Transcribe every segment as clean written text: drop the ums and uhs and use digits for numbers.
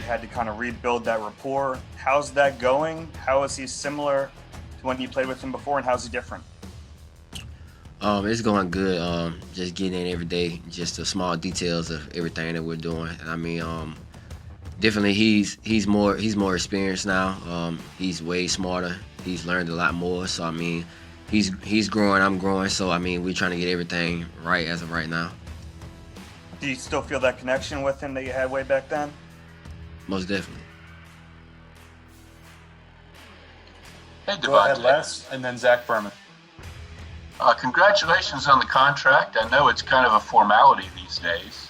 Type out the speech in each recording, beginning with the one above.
had to kind of rebuild that rapport. How's that going? How is he similar to when you played with him before, and how's he different? It's going good. Just getting in every day, just the small details of everything that we're doing. And I mean, definitely he's more experienced now. He's way smarter. He's learned a lot more. So I mean, he's growing. I'm growing. So I mean, we're trying to get everything right as of right now. Do you still feel that connection with him that you had way back then? Most definitely. Hey, Go ahead, Devonta. Les, and then Zach Berman. Congratulations on the contract. I know it's kind of a formality these days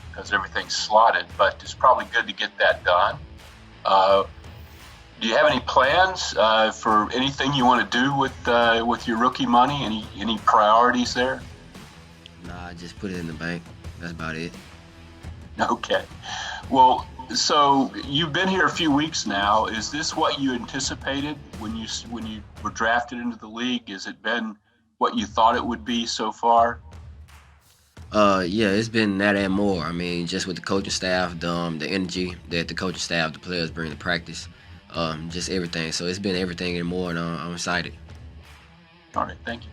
because everything's slotted, but it's probably good to get that done. Uh, do you have any plans for anything you want to do with your rookie money? Any priorities there? Nah, I just put it in the bank. That's about it. Okay. Well, so you've been here a few weeks now. Is this what you anticipated when you were drafted into the league? Has it been what you thought it would be so far? Yeah, it's been that and more. I mean, just with the coaching staff, the energy that the coaching staff, the players bring to practice, just everything. So it's been everything and more, and I'm excited. All right, thank you.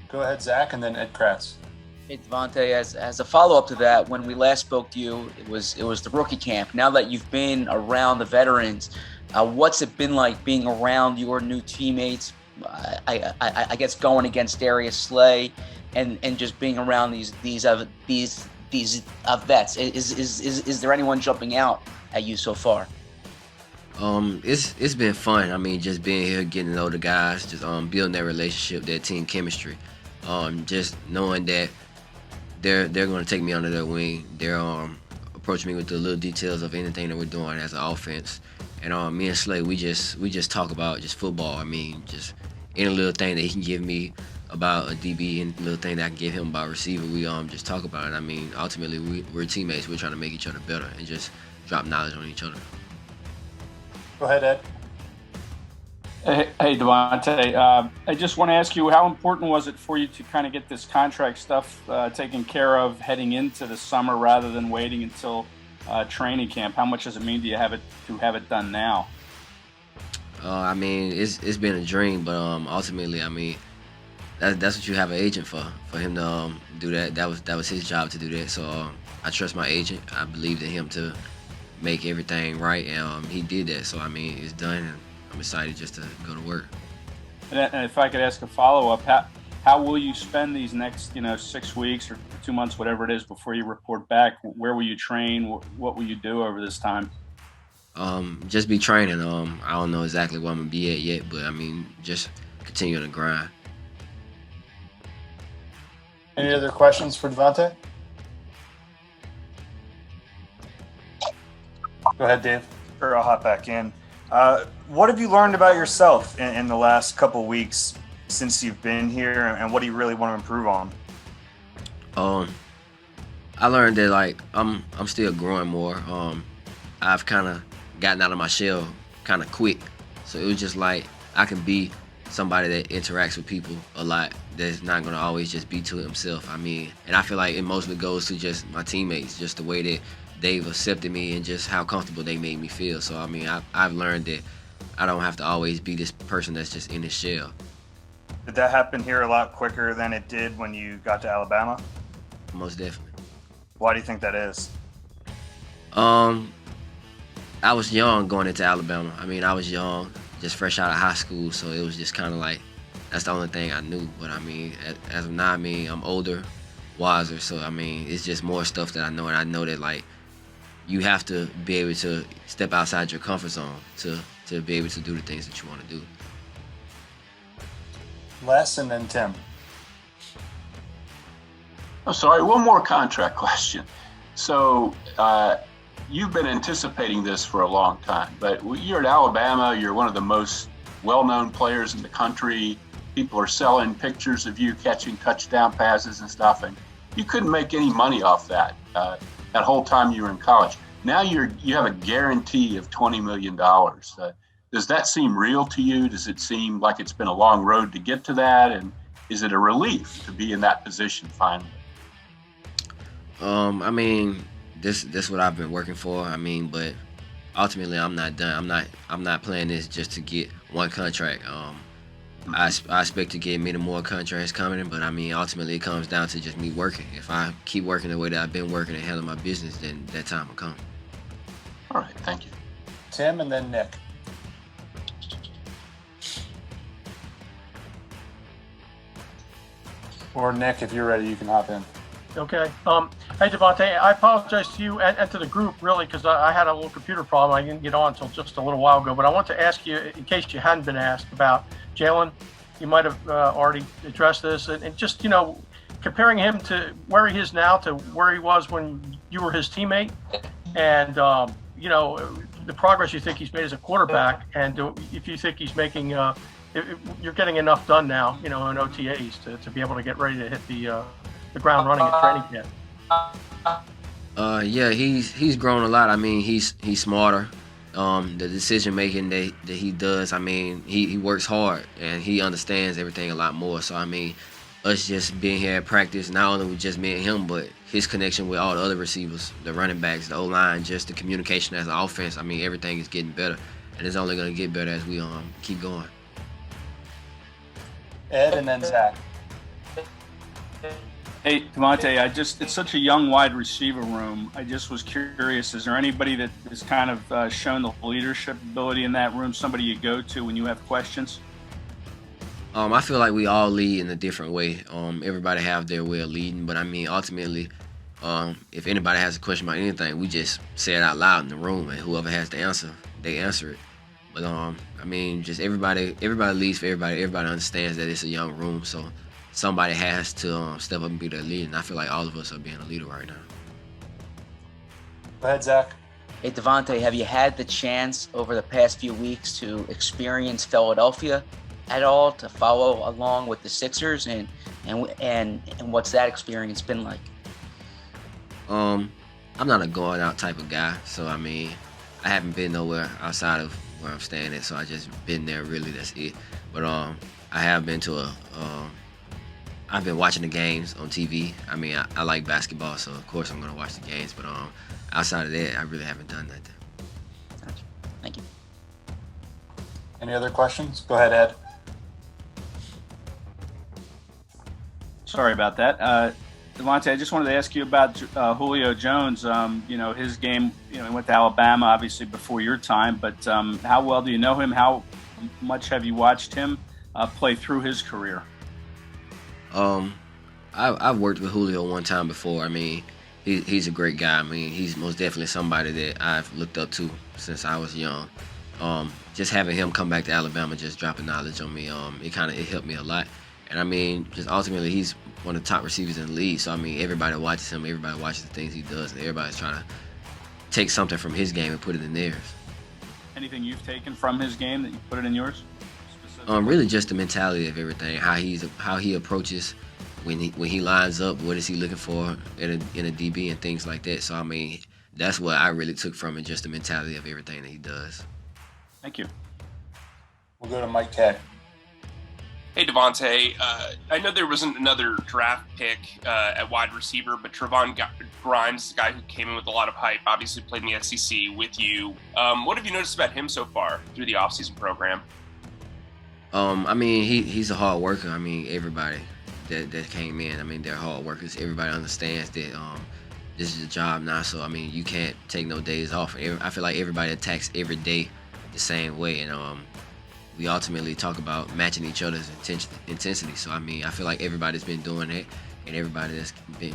Go ahead, Zach, and then Ed Kratz. Hey, Devonta, as a follow-up to that, when we last spoke to you, it was the rookie camp. Now that you've been around the veterans, what's it been like being around your new teammates? I guess going against Darius Slay, and just being around these vets. Is there anyone jumping out at you so far? It's been fun. I mean, just being here, getting to know the guys, just building that relationship, that team chemistry. Just knowing that they're going to take me under their wing. They're approaching me with the little details of anything that we're doing as an offense. And me and Slay, we just talk about just football. I mean, just any little thing that he can give me about a DB, any little thing that I can give him about receiver, we just talk about it. I mean, ultimately we're teammates. We're trying to make each other better and just drop knowledge on each other. Go ahead, Ed. Hey, Devonta. I just want to ask you, how important was it for you to kind of get this contract stuff taken care of heading into the summer rather than waiting until training camp? How much does it mean to you have it done now? I mean, it's been a dream, but ultimately, I mean, that's what you have an agent for him to do that. That was his job to do that. So I trust my agent. I believed in him to make everything right, and he did that. So I mean, it's done, and I'm excited just to go to work. And if I could ask a follow-up, how will you spend these next 6 weeks or 2 months, whatever it is, before you report back? Where will you train? What will you do over this time? Just be training. I don't know exactly where I'm gonna be at yet, but I mean, just continue to grind. Any other questions for Devonta? Go ahead, Dave. Sure, I'll hop back in. What have you learned about yourself in the last couple weeks since you've been here, and what do you really want to improve on? I learned that like I'm still growing more. I've kind of gotten out of my shell kind of quick, so it was just like I can be somebody that interacts with people a lot. That's not gonna always just be to himself. I mean, and I feel like it mostly goes to just my teammates, just the way that they've accepted me and just how comfortable they made me feel. So I mean, I've learned that I don't have to always be this person that's just in his shell. Did that happen here a lot quicker than it did when you got to Alabama? Most definitely. Why do you think that is? I was young going into Alabama. I mean, I was young, just fresh out of high school, so it was just kind of like that's the only thing I knew. But I mean, as of now, I mean, I'm older, wiser, so I mean, it's just more stuff that I know, and I know that like you have to be able to step outside your comfort zone to be able to do the things that you want to do. Les, and then Tim. Oh, sorry, one more contract question. So you've been anticipating this for a long time, but you're at Alabama. You're one of the most well-known players in the country. People are selling pictures of you catching touchdown passes and stuff, and you couldn't make any money off that that whole time you were in college. Now you have a guarantee of $20 million. Does that seem real to you? Does it seem like it's been a long road to get to that? And is it a relief to be in that position finally? I mean, this what I've been working for. I mean, but ultimately I'm not done. I'm not playing this just to get one contract. I expect to get many more contracts coming, but I mean, ultimately it comes down to just me working. If I keep working the way that I've been working and handle my business, then that time will come. All right, thank you. Tim and then Nick. Or Nick, if you're ready, you can hop in. Okay. Hey, DeVonta, I apologize to you and to the group, really, because I had a little computer problem. I didn't get on until just a little while ago. But I want to ask you, in case you hadn't been asked, about Jalen. You might have already addressed this. And just, comparing him to where he is now to where he was when you were his teammate. And, the progress you think he's made as a quarterback. And if you think he's making you're getting enough done now, in OTAs to be able to get ready to hit the ground running at training camp. Yeah, he's grown a lot. I mean, he's smarter. The decision making that he does, I mean, he works hard and he understands everything a lot more. So I mean, us just being here at practice, not only with just me and him, but his connection with all the other receivers, the running backs, the O-line, just the communication as an offense. I mean, everything is getting better, and it's only going to get better as we keep going. Ed and then Zach. Hey, DeVonta, it's such a young wide receiver room. I just was curious, is there anybody that has kind of shown the leadership ability in that room, somebody you go to when you have questions? I feel like we all lead in a different way. Everybody have their way of leading, but I mean, ultimately, if anybody has a question about anything, we just say it out loud in the room, and whoever has the answer, they answer it. But I mean, just everybody leads for everybody. Everybody understands that it's a young room, so somebody has to step up and be the leader. And I feel like all of us are being a leader right now. Go ahead, Zach. Hey, DeVonta, have you had the chance over the past few weeks to experience Philadelphia at all, to follow along with the Sixers, and what's that experience been like? I'm not a going out type of guy, so I mean, I haven't been nowhere outside of where I'm staying at, so I just been there. Really, that's it. But I have been to I've been watching the games on TV. I mean, I like basketball, so of course I'm gonna watch the games. But outside of that, I really haven't done that. Gotcha. Thank you. Any other questions? Go ahead, Ed. Sorry about that. DeVonta, I just wanted to ask you about Julio Jones. His game, he went to Alabama, obviously, before your time. But how well do you know him? How much have you watched him play through his career? I've worked with Julio one time before. I mean, he's a great guy. I mean, he's most definitely somebody that I've looked up to since I was young. Just having him come back to Alabama, just dropping knowledge on me, it helped me a lot. And I mean, just ultimately, he's one of the top receivers in the league. So I mean, everybody watches him, everybody watches the things he does, and everybody's trying to take something from his game and put it in theirs. Anything you've taken from his game that you put it in yours? Really just the mentality of everything, how he approaches when he lines up, what is he looking for in a DB and things like that. So I mean, that's what I really took from it, just the mentality of everything that he does. Thank you. We'll go to Mike K. Hey, DeVonta, I know there wasn't another draft pick at wide receiver, but Trevon Grimes, the guy who came in with a lot of hype, obviously played in the SEC with you. What have you noticed about him so far through the offseason program? I mean, he's a hard worker. I mean, everybody that came in, I mean, they're hard workers. Everybody understands that this is a job now, so I mean, you can't take no days off. I feel like everybody attacks every day the same way, and we ultimately talk about matching each other's intensity. So I mean, I feel like everybody's been doing that, and everybody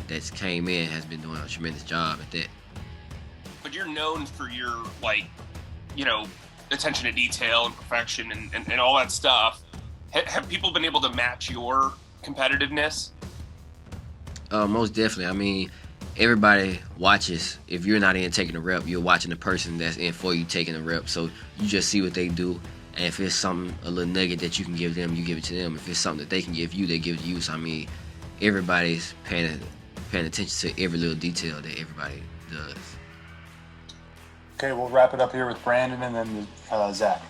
that's came in has been doing a tremendous job at that. But you're known for your attention to detail and perfection and all that stuff. Have people been able to match your competitiveness? Most definitely. I mean, everybody watches. If you're not in taking a rep, you're watching the person that's in for you taking a rep. So you just see what they do. And if it's a little nugget that you can give them, you give it to them. If it's something that they can give you, they give it to you. So I mean, everybody's paying attention to every little detail that everybody does. Okay, we'll wrap it up here with Brandon and then Zach.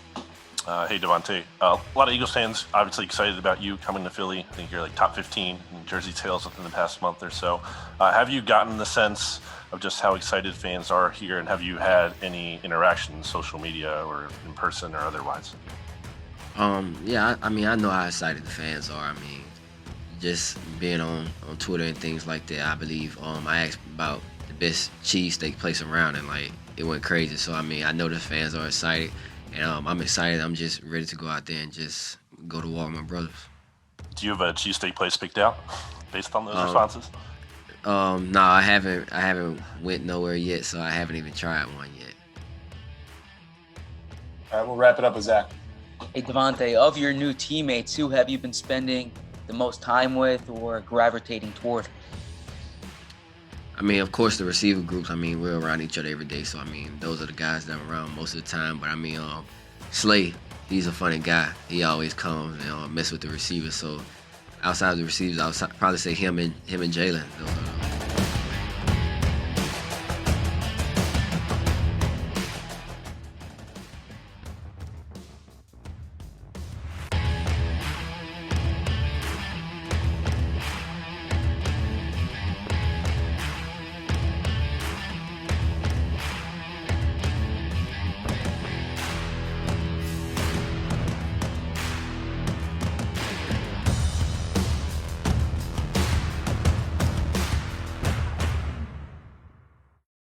Hey, DeVonta. A lot of Eagles fans obviously excited about you coming to Philly. I think you're like top 15 in jersey sales within the past month or so. Have you gotten the sense of just how excited fans are here, and have you had any interaction, social media or in person or otherwise? Yeah, I mean, I know how excited the fans are. I mean, just being on Twitter and things like that, I believe I asked about the best cheesesteak place around, and like it went crazy. So I mean, I know the fans are excited, and I'm excited. I'm just ready to go out there and just go to war with my brothers. Do you have a cheesesteak place picked out based on those responses? No, I haven't went nowhere yet, so I haven't even tried one yet. All right, we'll wrap it up with Zach. Hey, Devontae, of your new teammates, who have you been spending the most time with or gravitating toward? I mean, of course, the receiver groups, I mean, we're around each other every day, so I mean, those are the guys that I'm around most of the time. But I mean, Slay, he's a funny guy. He always comes and mess with the receivers. So outside of the receivers, I'll probably say him and Jalen. Those are